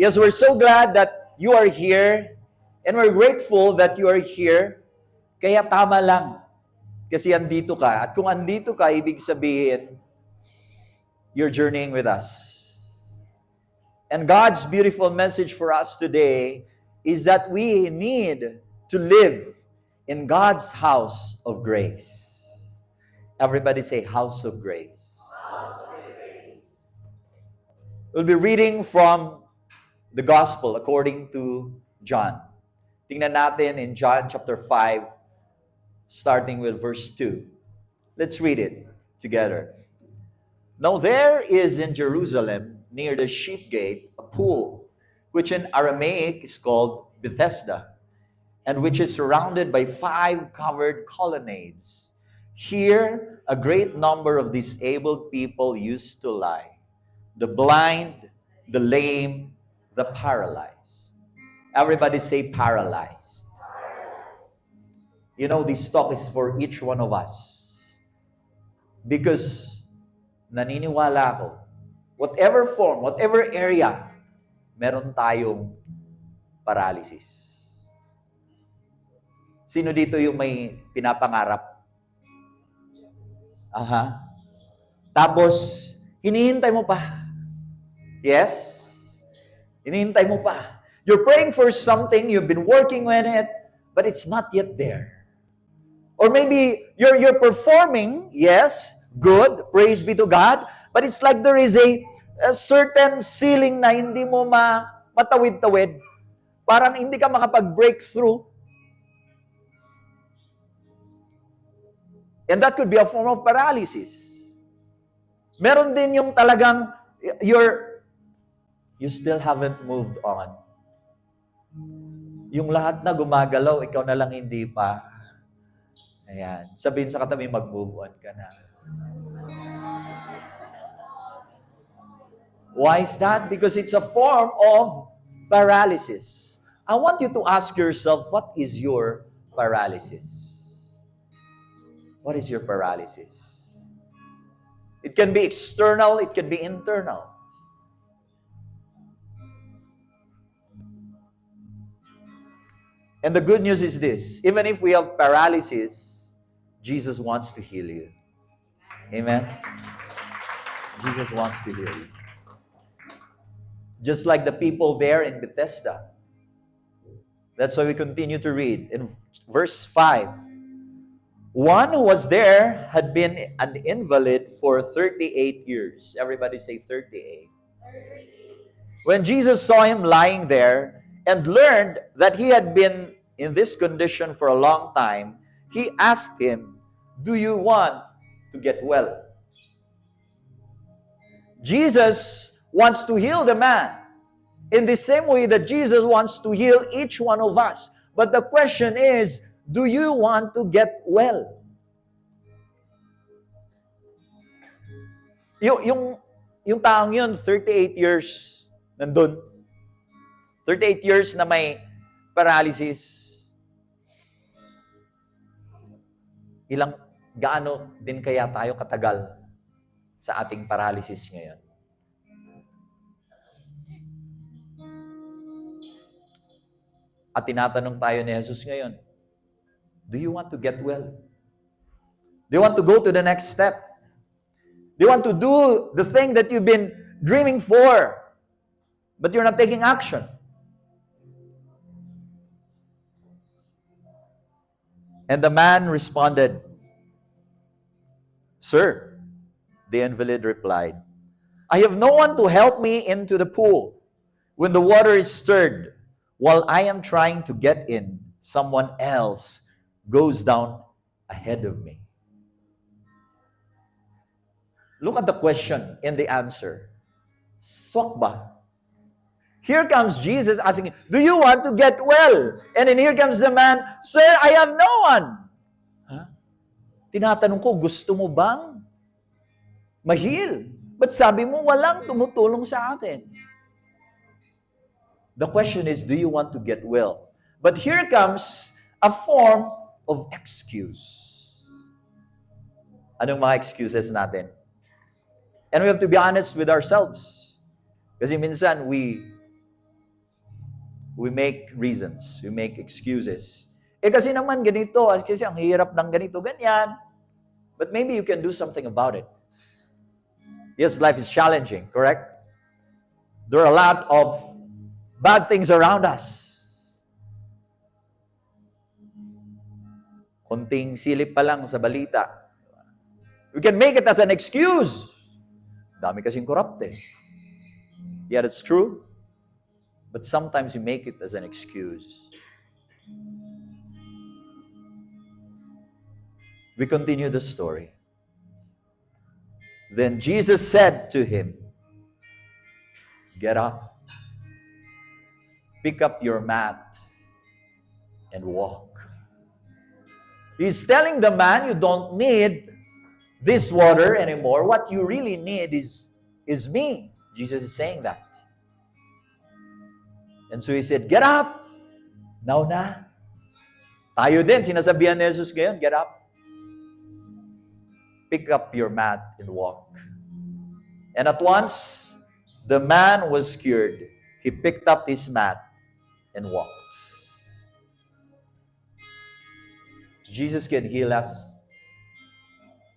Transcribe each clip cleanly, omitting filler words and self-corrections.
Yes, we're so glad that you are here and we're grateful that you are here. Kaya tama lang kasi andito ka. At kung andito ka, ibig sabihin, you're journeying with us. And God's beautiful message for us today is that we need to live in God's house of grace. Everybody say, house of grace. We'll be reading from the Gospel according to John. Tingnan natin in John chapter 5, starting with verse 2. Let's read it together. Now there is in Jerusalem, near the sheep gate, a pool, which in Aramaic is called Bethesda, and which is surrounded by 5 covered colonnades. Here a great number of disabled people used to lie, the blind, the lame, the paralyzed. Everybody say paralyzed. You know, this talk is for each one of us. Because naniniwala ako, whatever form, whatever area, meron tayong paralysis. Sino dito yung may pinapangarap? Aha. Tapos, hinihintay mo pa. Yes? Hinihintay mo pa. You're praying for something, you've been working on it, but it's not yet there. Or maybe you're performing, yes, good, praise be to God, but it's like there is a certain ceiling na hindi mo matawid-tawid. Parang hindi ka makapag-breakthrough. And that could be a form of paralysis. Meron din yung talagang you still haven't moved on. Yung lahat na gumagalaw, ikaw na lang hindi pa. Ayan. Sabihin sa katabi, mag-move on ka na. Why is that? Because it's a form of paralysis. I want you to ask yourself, what is your paralysis? What is your paralysis? It can be external, it can be internal. And the good news is this, even if we have paralysis, Jesus wants to heal you. Amen? Jesus wants to heal you. Just like the people there in Bethesda. That's why we continue to read. In verse 5, one who was there had been an invalid for 38 years. Everybody say 38. When Jesus saw him lying there and learned that he had been in this condition for a long time, he asked him, "Do you want to get well?" Jesus wants to heal the man in the same way that Jesus wants to heal each one of us. But the question is, do you want to get well? Yung taong yun, 38 years nandun. 38 years na may paralysis. Gaano din kaya tayo katagal sa ating paralysis ngayon? At tinatanong tayo ni Jesus ngayon, do you want to get well? Do you want to go to the next step? Do you want to do the thing that you've been dreaming for, but you're not taking action? And the man responded, "Sir," the invalid replied, "I have no one to help me into the pool when the water is stirred. While I am trying to get in, someone else goes down ahead of me." Look at the question and the answer. Swak ba? Here comes Jesus asking, "Do you want to get well?" And then here comes the man, "Sir, I have no one." Huh? Tinatanong ko, gusto mo bang mahil? Ba't sabi mo walang tumutulong sa akin? The question is, do you want to get well? But here comes a form of excuse. Anong mga excuses natin? And we have to be honest with ourselves. Kasi minsan, we we make reasons, we make excuses. Kasi naman ganito, kasi ang hirap ng ganito, ganyan. But maybe you can do something about it. Yes, life is challenging, correct? There are a lot of bad things around us. Konting silip pa lang sa balita. We can make it as an excuse. Dami kasing corrupt eh. Yeah, that's true. But sometimes we make it as an excuse. We continue the story. Then Jesus said to him, "Get up, pick up your mat, and walk." He's telling the man, you don't need this water anymore. What you really need is me. Jesus is saying that. And so he said, "Get up. Now na." Tayo din, sinasabihan ni Jesus ngayon, get up. Pick up your mat and walk. And at once, the man was cured. He picked up his mat and walked. Jesus can heal us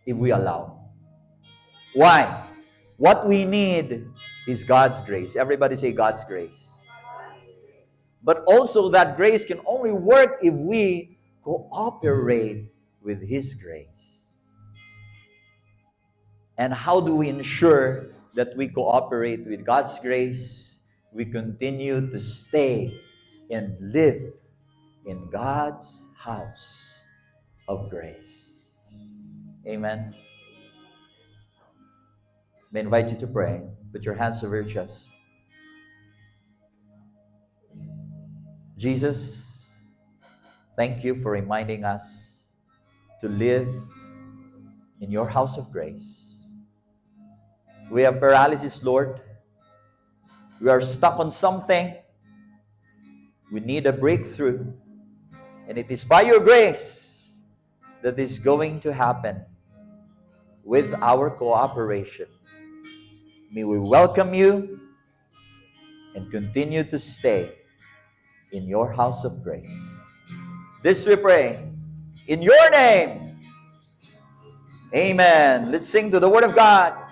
if we allow. Why? What we need is God's grace. Everybody say God's grace. But also that grace can only work if we cooperate with His grace. And how do we ensure that we cooperate with God's grace? We continue to stay and live in God's house of grace. Amen. I invite you to pray. Put your hands over your chest. Jesus, thank you for reminding us to live in your house of grace. We have paralysis, Lord. We are stuck on something. We need a breakthrough. And it is by your grace that is going to happen with our cooperation. May we welcome you and continue to stay in your house of grace. This we pray in your name. Amen. Let's sing to the Word of God.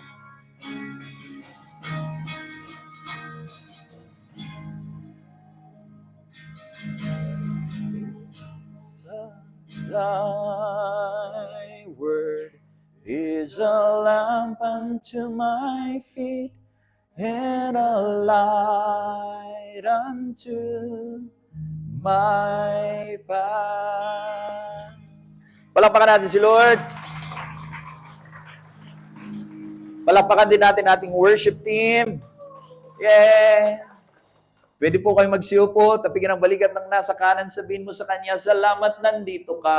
Thy word is a lamp unto my feet and a light unto my path. Palakpakan natin si Lord. Palakpakan din natin ating worship team. Yeah. Pwede po kayo magsiupo, tapikin ang balikat ng nasa kanan, sabihin mo sa Kanya, "Salamat, nandito ka."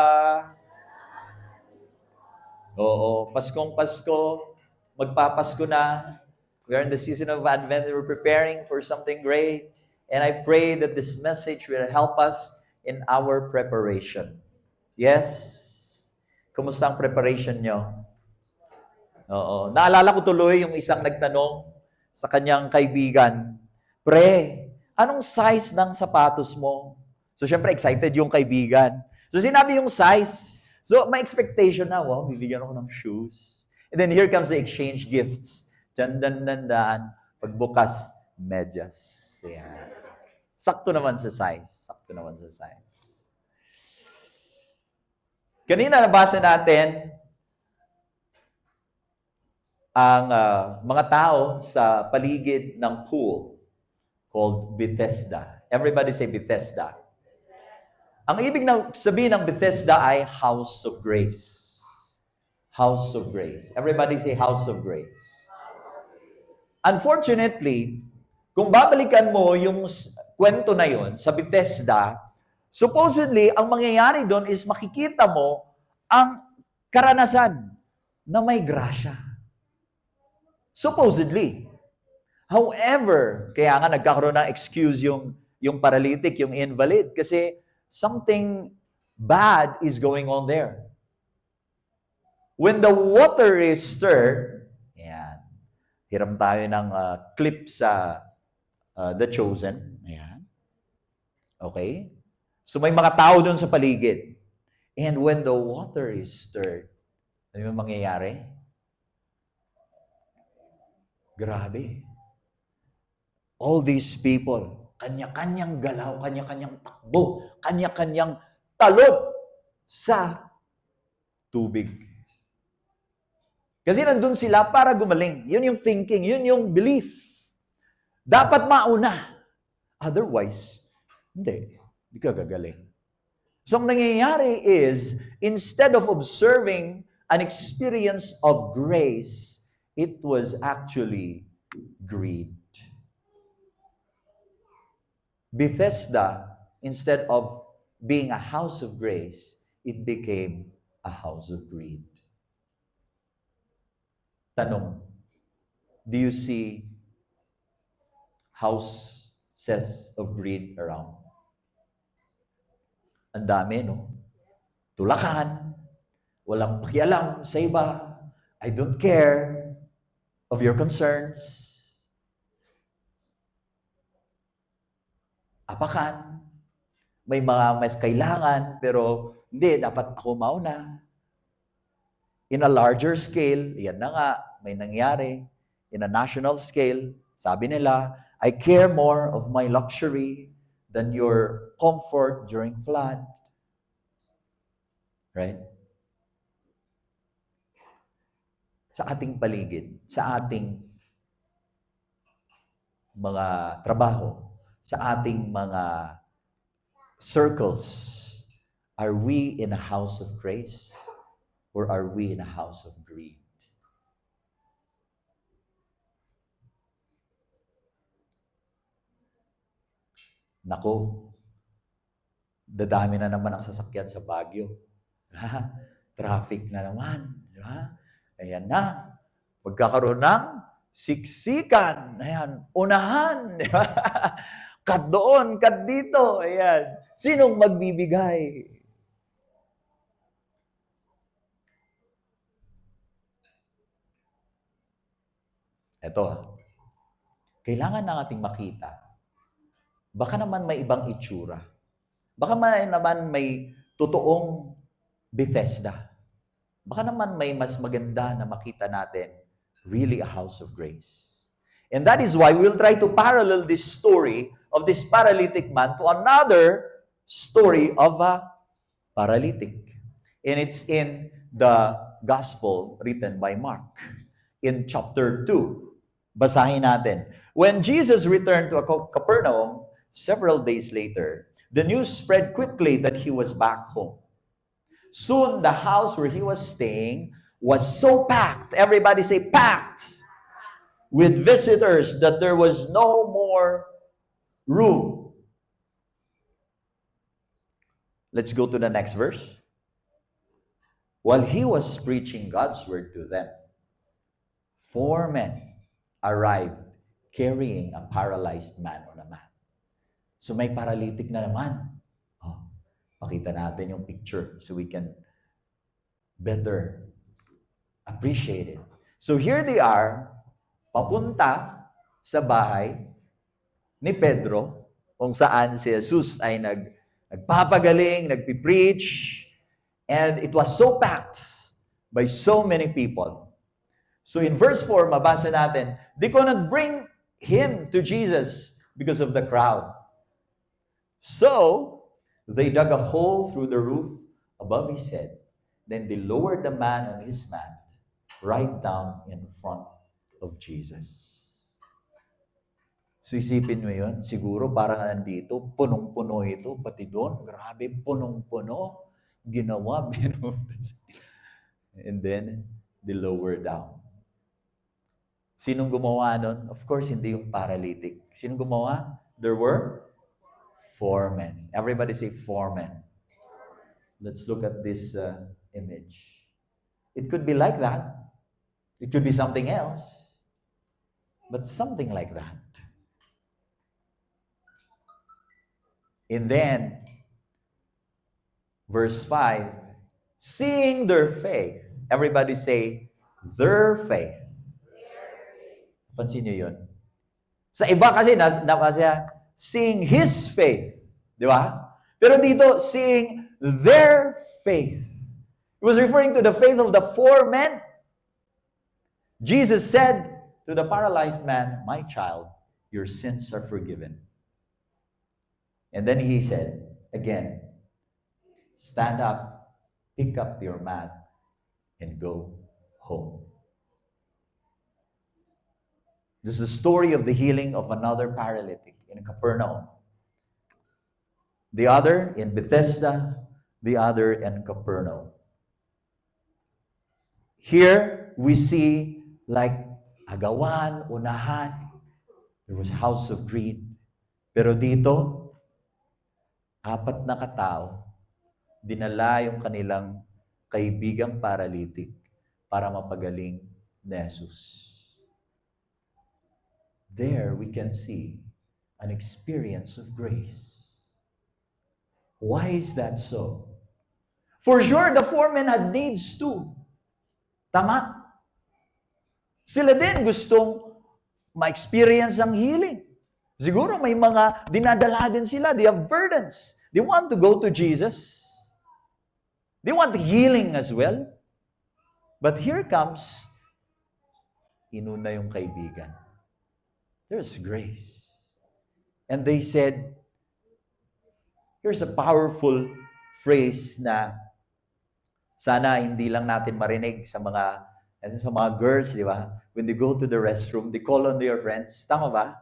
Oo, Paskong Pasko, magpapasko na. We are in the season of Advent, we're preparing for something great. And I pray that this message will help us in our preparation. Yes? Kumusta ang preparation nyo? Oo. Naalala ko tuloy yung isang nagtanong sa kanyang kaibigan, "Pre, anong size ng sapatos mo?" So, syempre, excited yung kaibigan. So, sinabi yung size. So, may expectation na, wow, bibigyan ako ng shoes. And then, here comes the exchange gifts. Dan. Pagbukas, medyas. Yan. Sakto naman sa size. Kanina, nabasa natin ang mga tao sa paligid ng pool called Bethesda. Everybody say Bethesda. Ang ibig sabihin ng Bethesda ay house of grace. House of grace. Everybody say house of grace. Unfortunately, kung babalikan mo yung kwento na yon sa Bethesda, supposedly, ang mangyayari doon is makikita mo ang karanasan na may grasya. Supposedly. However, kaya nga nagkakaroon ng excuse yung paralytic, yung invalid, kasi something bad is going on there. When the water is stirred, ayan, hiram tayo ng clip sa The Chosen, ayan. Okay? So may mga tao doon sa paligid. And when the water is stirred, ano yung mangyayari? Grabe. All these people, kanya-kanyang galaw, kanya-kanyang takbo, kanya-kanyang talon sa tubig. Kasi nandun sila para gumaling. Yun yung thinking, yun yung belief. Dapat mauna. Otherwise, hindi ka gagaling. So ang nangyayari is, instead of observing an experience of grace, it was actually greed. Bethesda, instead of being a house of grace, it became a house of greed. Tanong, do you see houses of greed around? Ang dami, no? Tulakan, walang pakialam sa iba, I don't care of your concerns. Apakan, may mga mas kailangan, pero hindi, dapat ako mauna. In a larger scale, yan na nga, may nangyari. In a national scale, sabi nila, I care more of my luxury than your comfort during flood. Right? Sa ating paligid, sa ating mga trabaho, sa ating mga circles, are we in a house of grace or are we in a house of greed? Nako, dadami na naman ang sasakyan sa Baguio. Traffic na naman. Di ba? Ayan na. Magkakaroon ng siksikan. Ayan. Unahan. Di ba? Kat doon, kat dito. Ayan. Sinong magbibigay? Ito. Kailangan na nating makita. Baka naman may ibang itsura. Baka naman may totoong Bethesda. Baka naman may mas maganda na makita natin, really a house of grace. And that is why we'll try to parallel this story of this paralytic man to another story of a paralytic. And it's in the gospel written by Mark in chapter 2. Basahin natin. When Jesus returned to Capernaum, several days later, the news spread quickly that he was back home. Soon, the house where he was staying was so packed, everybody say packed, with visitors that there was no more room. Let's go to the next verse. While he was preaching God's word to them, 4 men arrived carrying a paralyzed man on a mat. So may paralytic na naman. Oh, pakita natin yung picture so we can better appreciate it. So here they are, papunta sa bahay ni Pedro, kung saan si Jesus ay nagpapagaling, nagpipreach, and it was so packed by so many people. So in verse 4, mabasa natin, they could not bring him to Jesus because of the crowd. So, they dug a hole through the roof above his head. Then they lowered the man on his mat right down in front of Jesus. So isipin mo yun, siguro parang nandito, punong-puno ito, pati doon, grabe, punong-puno, ginawa, and then, they lowered down. Sinong gumawa nun? Of course, hindi yung paralytic. Sinong gumawa? There were 4 men. Everybody say 4 men. Let's look at this image. It could be like that. It could be something else. But something like that. And then, verse 5, seeing their faith. Everybody say, their faith. Pansin niyo yun? Sa iba kasi, seeing his faith. Di ba? Pero dito, seeing their faith. It was referring to the faith of the 4 men. Jesus said to the paralyzed man, "My child, your sins are forgiven." And then he said, again, "Stand up, pick up your mat, and go home." This is the story of the healing of another paralytic in Capernaum. The other in Bethesda, the other in Capernaum. Here we see like agawan, unahan, there was house of greed. Pero dito, 4 na katao, dinala yung kanilang kaibigang paralytic para mapagaling ni Jesus. There we can see an experience of grace. Why is that so? For sure, the 4 men had needs too. Tama? Sila din gustong ma-experience ang healing. Siguro may mga dinadala din sila. They have burdens. They want to go to Jesus. They want healing as well. But here comes, inuna yung kaibigan. There's grace. And they said, here's a powerful phrase na sana hindi lang natin marinig sa mga girls, di ba? When they go to the restroom, they call on their friends. Tama ba?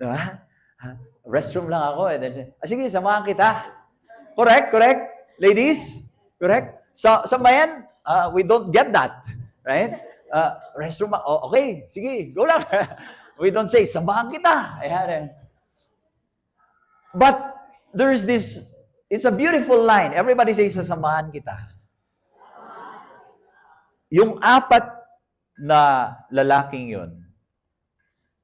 Diba? Restroom lang ako. And then, sige, samahan kita. Correct? Ladies? Correct? Sa bayan, we don't get that. Right? Restroom, okay, sige, go lang. We don't say, samahan kita. Ayan. But there is this, it's a beautiful line. Everybody says, sasamahan kita. Yung 4 na lalaking yun,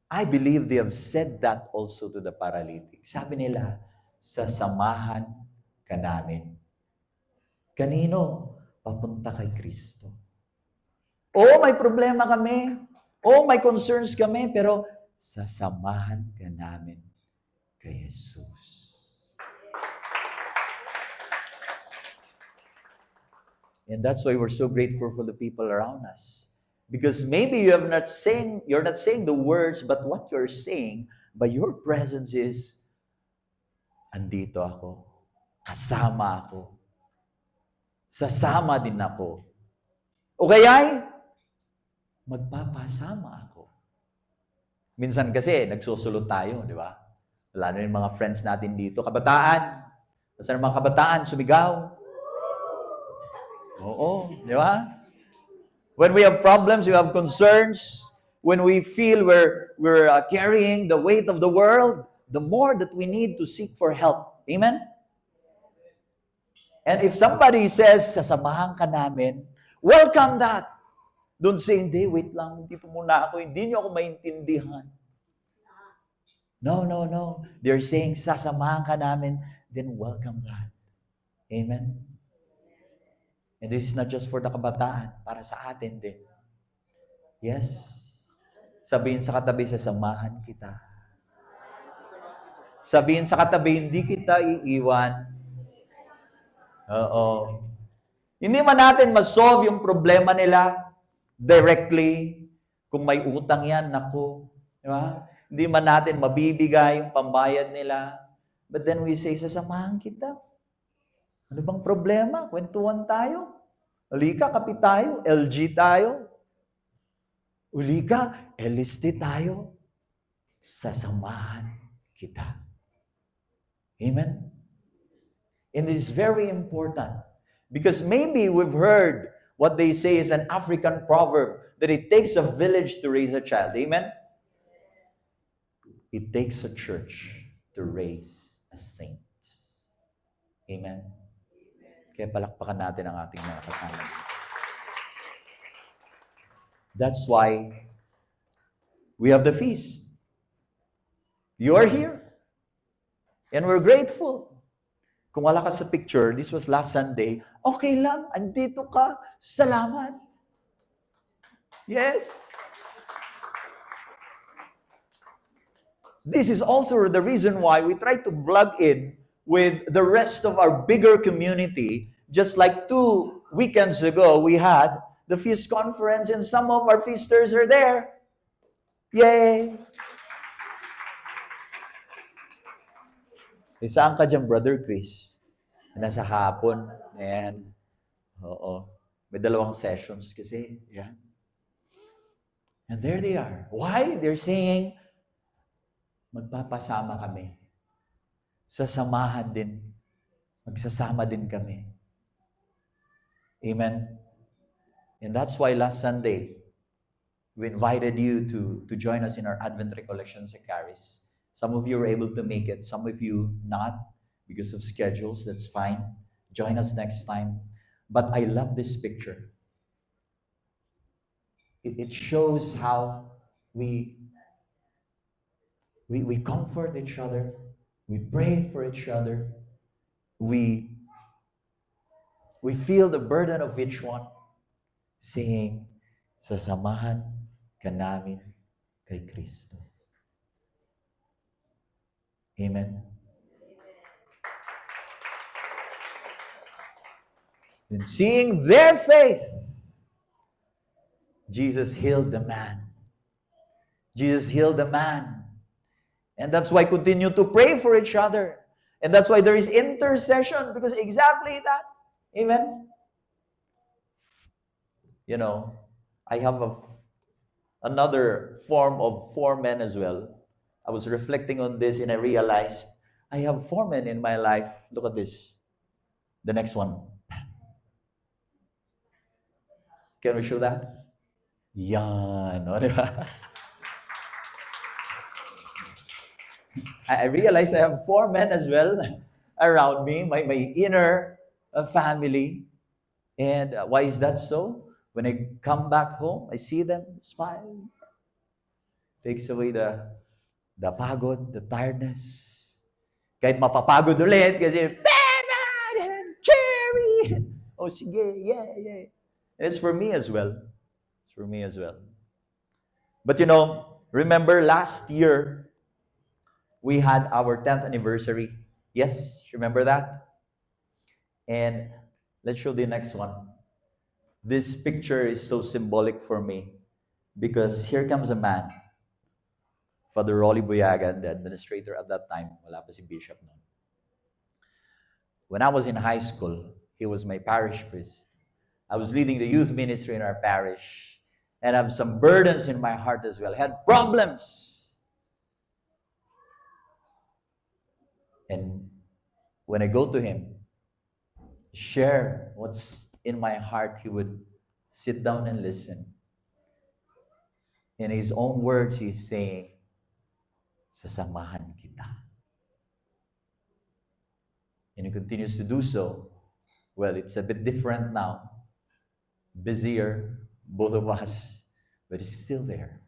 I believe they have said that also to the paralytic. Sabi nila, sasamahan ka namin. Kanino? Papunta kay Kristo. Oo, may problema kami. Oo, may concerns kami. Pero sasamahan ka namin kay Jesus. And that's why we're so grateful for the people around us. Because maybe you're not saying the words, but what you're saying by your presence is, andito ako, kasama ako, sasama din ako. O kaya'y, magpapasama ako. Minsan kasi, nagsusulot tayo, di ba? Wala na yung mga friends natin dito. Kabataan. Basta ng mga kabataan, sumigaw. Oo, di ba? When we have problems, we have concerns, when we feel we're carrying the weight of the world, the more that we need to seek for help. Amen? And if somebody says, sasamahan ka namin, welcome that. Don't say, hindi, wait lang, dito muna ako, hindi niyo ako maintindihan. No. They're saying, sasamahan ka namin, then welcome that. Amen? And this is not just for the kabataan, para sa atin din. Yes. Sabihin sa katabi, sasamahan kita. Sabihin sa katabi, hindi kita iiwan. Oo. Hindi man natin ma-solve yung problema nila directly. Kung may utang yan, naku. Di ba? Hindi man natin mabibigay yung pambayad nila. But then we say, sasamahan kita. Ano bang problema? Kwentuhan tayo. Halika, kape tayo. LG tayo. Halika, LST tayo. Sasamahan kita. Amen? And it is very important. Because maybe we've heard what they say is an African proverb that it takes a village to raise a child. Amen? It takes a church to raise a saint. Amen? Kaya palakpakan natin ang ating mga kasama. That's why we have the feast. You are here. And we're grateful. Kung wala ka sa picture, this was last Sunday, okay lang, andito ka, salamat. Yes. This is also the reason why we try to plug in with the rest of our bigger community. Just like 2 weekends ago, we had the feast conference and some of our feasters are there. Yay! Saan ka dyan, Brother Chris? Nasa hapon. Ayan. Oo. May 2 sessions kasi. Yan. And there they are. Why? They're saying, magpapasama kami. Sasamahan din. Magsasama din kami. Amen? And that's why last Sunday, we invited you to join us in our Advent Recollection sa Caris. Some of you were able to make it. Some of you not because of schedules. That's fine. Join us next time. But I love this picture. It shows how we comfort each other. We pray for each other. We feel the burden of each one, saying, sasamahan ka namin kay Kristo. Amen. And seeing their faith, Jesus healed the man. Jesus healed the man. And that's why continue to pray for each other. And that's why there is intercession, because exactly that. Amen. You know, I have another form of 4 men as well. I was reflecting on this and I realized I have 4 men in my life. Look at this. The next one. Can we show that? Yan. O, diba? I realized I have 4 men as well around me, my inner family. And why is that so? When I come back home, I see them smile. Takes away the pagod, the tiredness. Kahit mapapagod ulit kasi, Cherry! Oh, sige, yeah. And it's for me as well. It's for me as well. But you know, remember last year, we had our 10th anniversary. Yes, remember that? And let's show the next one. This picture is so symbolic for me because here comes a man, Father Rolly Buyagan, the administrator at that time. Wala pa si Bishop noon. When I was in high school, he was my parish priest. I was leading the youth ministry in our parish and I have some burdens in my heart as well. I had problems. And when I go to him, share what's in my heart, he would sit down and listen. In his own words, he's saying, sasamahan kita. And he continues to do so. Well, it's a bit different now. Busier, both of us, but it's still there.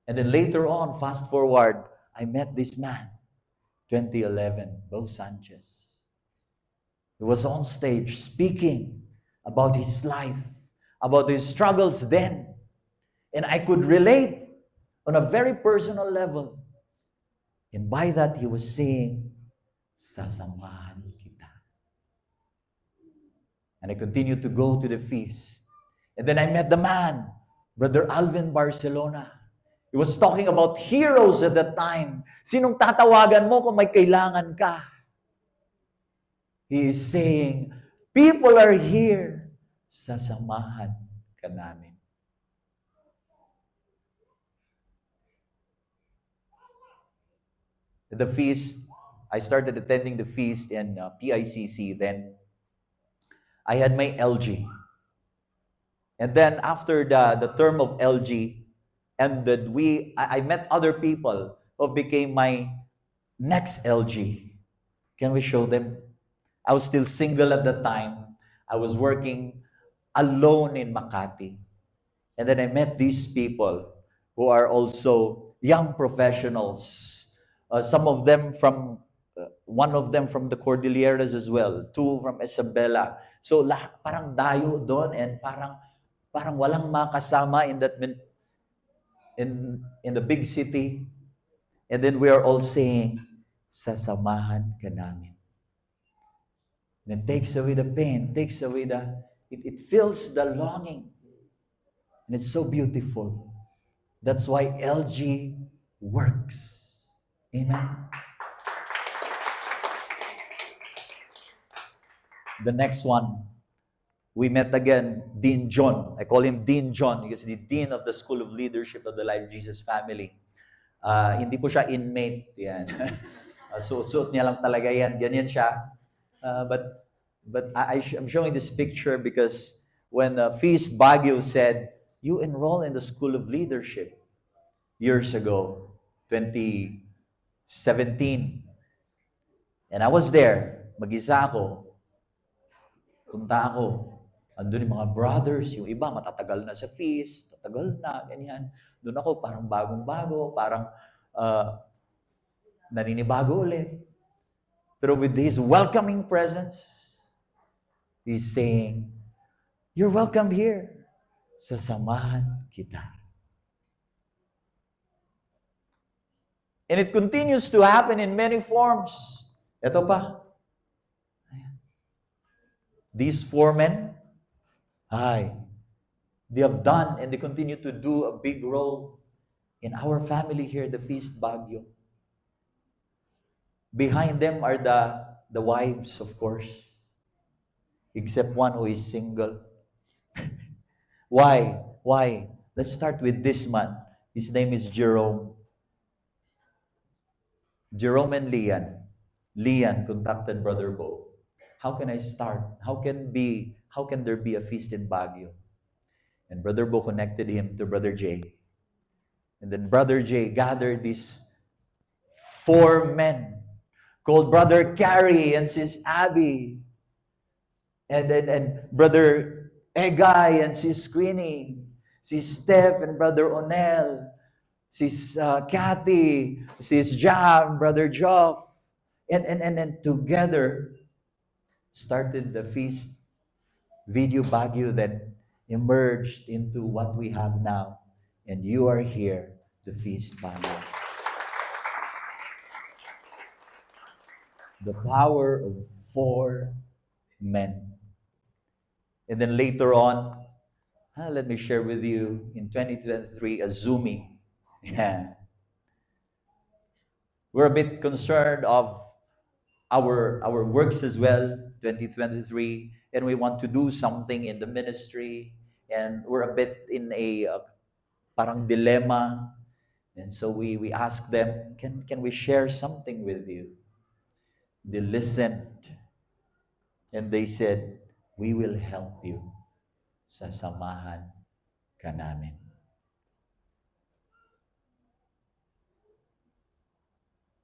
And then later on, fast forward, I met this man, 2011, Bo Sanchez. He was on stage speaking about his life, about his struggles then. And I could relate on a very personal level. And by that, he was saying, sasamahan kita. And I continued to go to the feast. And then I met the man, Brother Alvin Barcelona. He was talking about heroes at that time. Sinong tatawagan mo kung may kailangan ka? He is saying, people are here. Sasamahan ka namin. The feast, I started attending the feast in PICC. Then I had my LG. And then after the term of LG ended, I met other people who became my next LG. Can we show them? I was still single at the time. I was working alone in Makati. And then I met these people who are also young professionals. Some of them from, one of them from the Cordilleras as well. 2 from Isabela. So parang dayo doon and parang walang makasama in that in the big city. And then we are all saying, sasamahan ka namin. And it takes away the pain, takes away it fills the longing. And it's so beautiful. That's why LG works. Amen. The next one, we met again, Dean John. I call him Dean John because he's the Dean of the School of Leadership of the Life of Jesus Family. Hindi po siya inmate. Yan. Suot-suot niya lang talaga yan. Ganyan siya. But I'm showing this picture because when Feast Baguio said, you enroll in the School of Leadership years ago, 2017. And I was there. Mag-isa ako. Punta ako. Andun yung mga brothers, yung iba matatagal na sa feast, tatagal na, ganyan. Doon ako parang bagong-bago, parang naninibago ulit. Pero with his welcoming presence, he's saying, you're welcome here. Sasamahan kita. And it continues to happen in many forms. Ito pa. These 4 men, they have done and they continue to do a big role in our family here, the Feast Baguio. Behind them are the wives, of course, except one who is single. Why? Let's start with this man. His name is Jerome. Jerome and Lian. Lian contacted Brother Bo. How can I start? How can there be a feast in Baguio? And Brother Bo connected him to Brother Jay. And then Brother Jay gathered these 4 men called Brother Carrie and Sis Abby. And Brother Egay and Sis Queenie. Sis Steph and Brother Onel. Sis Kathy. Sis Jam, Brother Joff. And together started the Feast Video Baguio that emerged into what we have now. And you are here, the Feast Baguio. The power of 4 men. And then later on, let me share with you, in 2023, Azumi. Yeah. We're a bit concerned of our works as well, 2023, and we want to do something in the ministry, and we're a bit in a parang dilemma, and so we asked them, can we share something with you? They listened, and they said, we will help you. Sasamahan ka namin.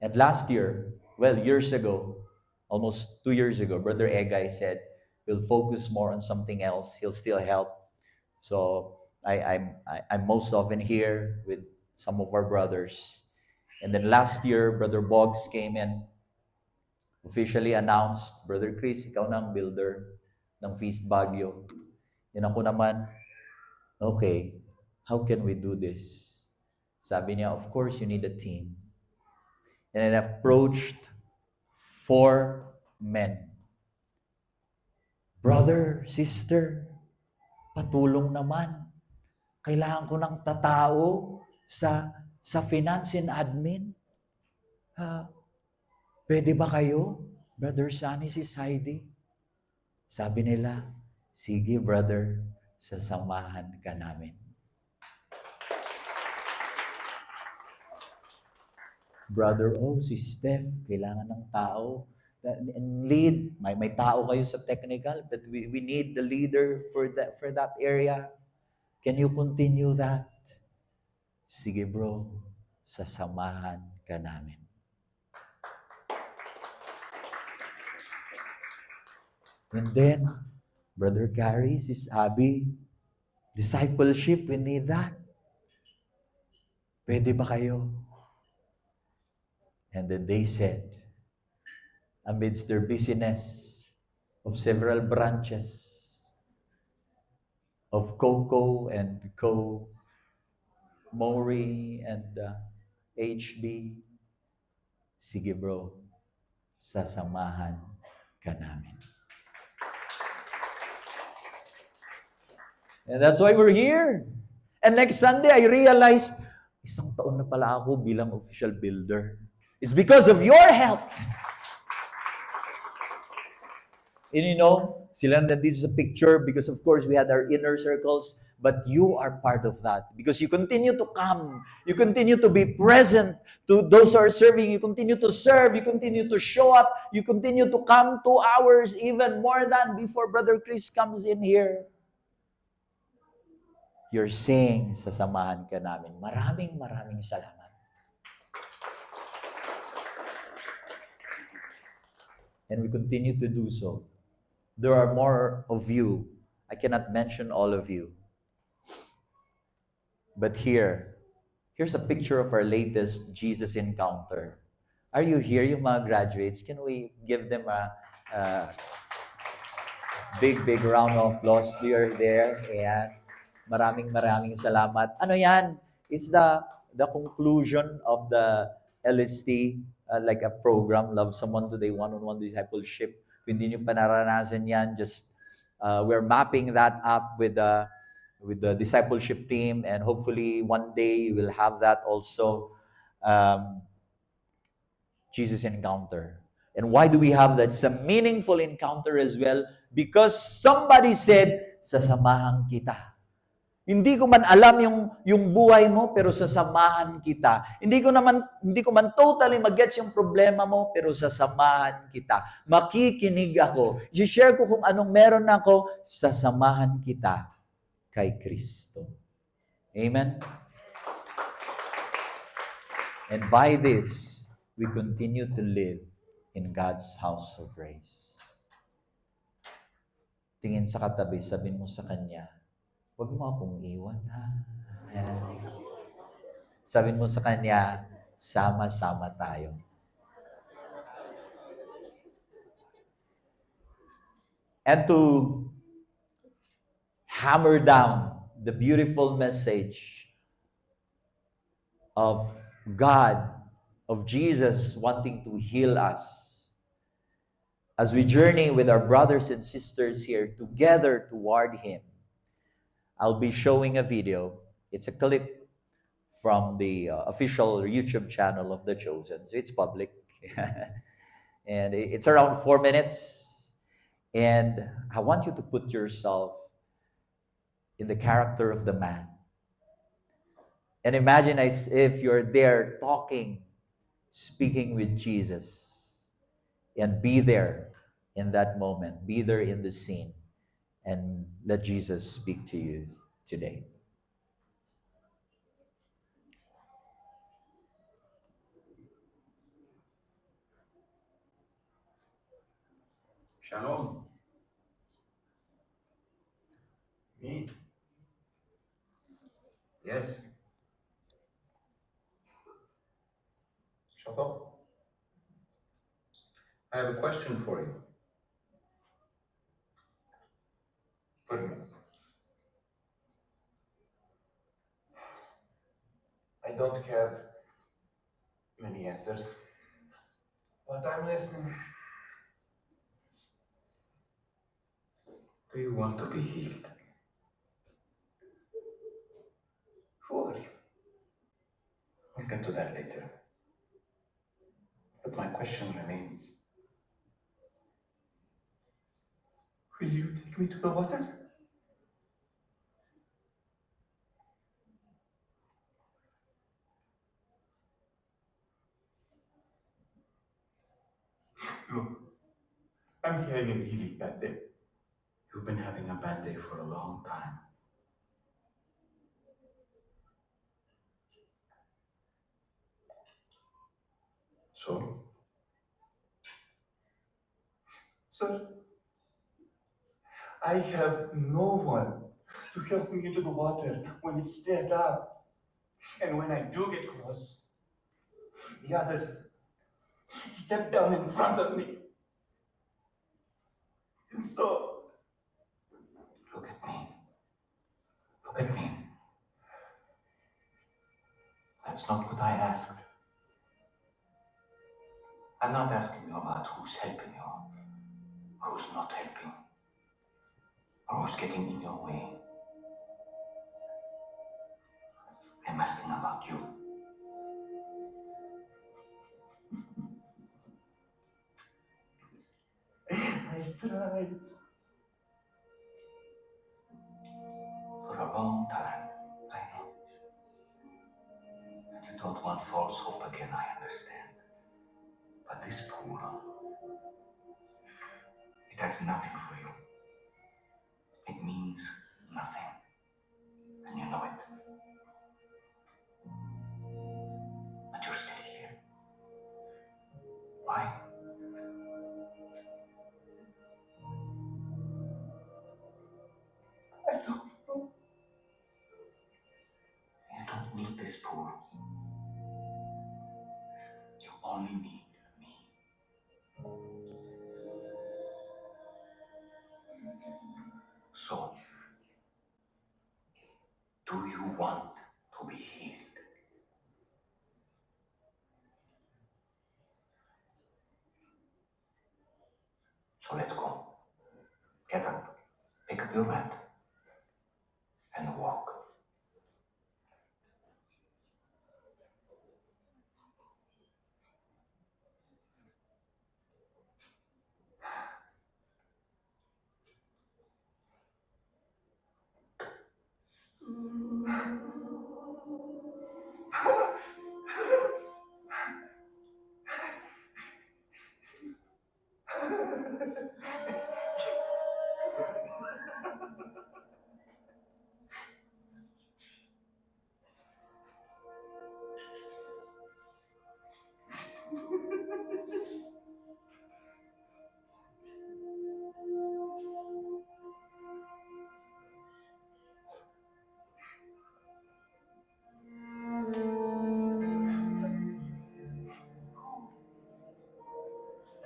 And last year, years ago, almost 2 years ago, Brother Egay said, we'll focus more on something else. He'll still help. So I'm most often here with some of our brothers. And then last year, Brother Boggs came in, officially announced, Brother Chris, ikaw na ang builder ng Feast Baguio. And ako naman, okay, how can we do this? Sabi niya, of course, you need a team. And I approached 4 men. Brother, sister, patulong naman. Kailangan ko ng tatao sa finance and admin. Pwede ba kayo? Brother Sunny, si Heidi. Sabi nila, sige brother, sasamahan ka namin. Brother, si Steph, kailangan ng tao. And lead, may tao kayo sa technical, but we need the leader for that area. Can you continue that? Sige bro, sasamahan ka namin. And then, Brother Gary, Sis Abby, discipleship, we need that. Pwede ba kayo? And then they said, amidst their busyness of several branches of Coco and Co, Mori and HB, Sige bro, sasamahan ka namin. And that's why we're here. And next Sunday, I realized, isang taon na pala ako bilang official builder. It's because of your help. And you know, sila na this is a picture because of course we had our inner circles, but you are part of that because you continue to come, you continue to be present to those who are serving, you continue to serve, you continue to show up, you continue to come 2 hours even more than before Brother Chris comes in here. You're saying, sasamahan ka namin. Maraming salamat. And we continue to do so. There are more of you. I cannot mention all of you. But here's a picture of our latest Jesus encounter. Are you here, yung mga graduates? Can we give them a big round of applause? You're there. Ayan. Maraming salamat. Ano yan? It's the conclusion of the LST, like a program, Love Someone Today, one-on-one discipleship. Kung hindi nyo pa naranasan yan, just we're mapping that up with the discipleship team, and hopefully one day we'll have that also. Jesus encounter. And why do we have that? It's a meaningful encounter as well because somebody said, sasamahan kita. Hindi ko man alam yung buhay mo, pero sasamahan kita. Hindi ko man totally mag-gets yung problema mo, pero sasamahan kita. Makikinig ako. I-share ko kung anong meron ako, sasamahan kita kay Kristo. Amen? And by this, we continue to live in God's house of grace. Tingin sa katabi, sabihin mo sa kanya, huwag mo akong iwan, ha? Sabihin mo sa kanya, sama-sama tayo. And to hammer down the beautiful message of God, of Jesus wanting to heal us, as we journey with our brothers and sisters here together toward Him, I'll be showing a video. It's a clip from the official YouTube channel of The Chosen. So it's public. And it's around 4 minutes. And I want you to put yourself in the character of the man. And imagine as if you're there talking, speaking with Jesus. And be there in that moment. Be there in the scene. And let Jesus speak to you today. Shalom. Me? Yes. Shalom. I have a question for you. For me. I don't have many answers, but I'm listening. Do you want to be healed? Sure. We'll get to that later. But my question remains. Will you take me to the water? Look, I'm having a really bad day. You've been having a bad day for a long time. So? Sir, I have no one to help me into the water when it's stirred up. And when I do get close, the others step down in front of me. And so, Look at me. Look at me. That's not what I asked. I'm not asking you about who's helping you, or who's not helping, or who's getting in your way. I'm asking about you. I tried. For a long time, I know. And you don't want false hope again, I understand. But this pool, it has nothing for you. It means nothing. And you know it. But you're still here. Why? I don't know. You don't need this pool. You only need me. So, do you want to be healed? So let's go. Get up, pick up your mat, and walk.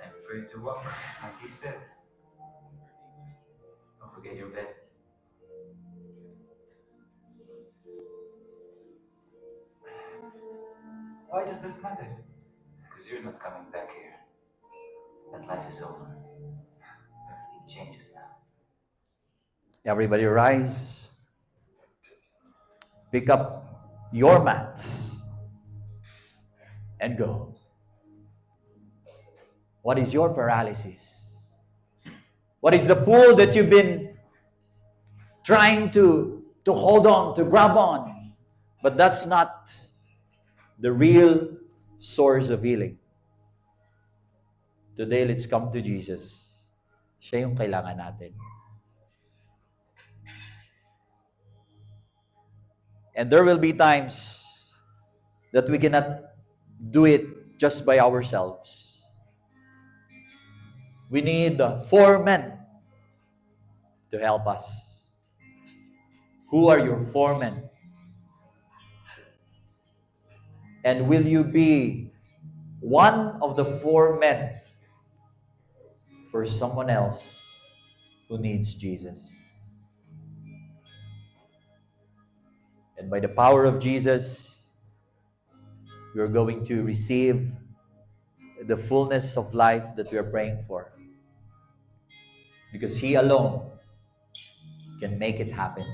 I'm free to walk, like he said. Don't forget your bed. Why does this matter? Because you're not coming back here. That life is over. Everything changes now. Everybody rise. Pick up your mats and go. What is your paralysis? What is the pool that you've been trying to hold on, to grab on? But that's not the real source of healing. Today, let's come to Jesus. Siya yung kailangan natin. And there will be times that we cannot do it just by ourselves. We need 4 men to help us. Who are your 4 men? And will you be one of the 4 men for someone else who needs Jesus? And by the power of Jesus, we are going to receive the fullness of life that we are praying for. Because He alone can make it happen.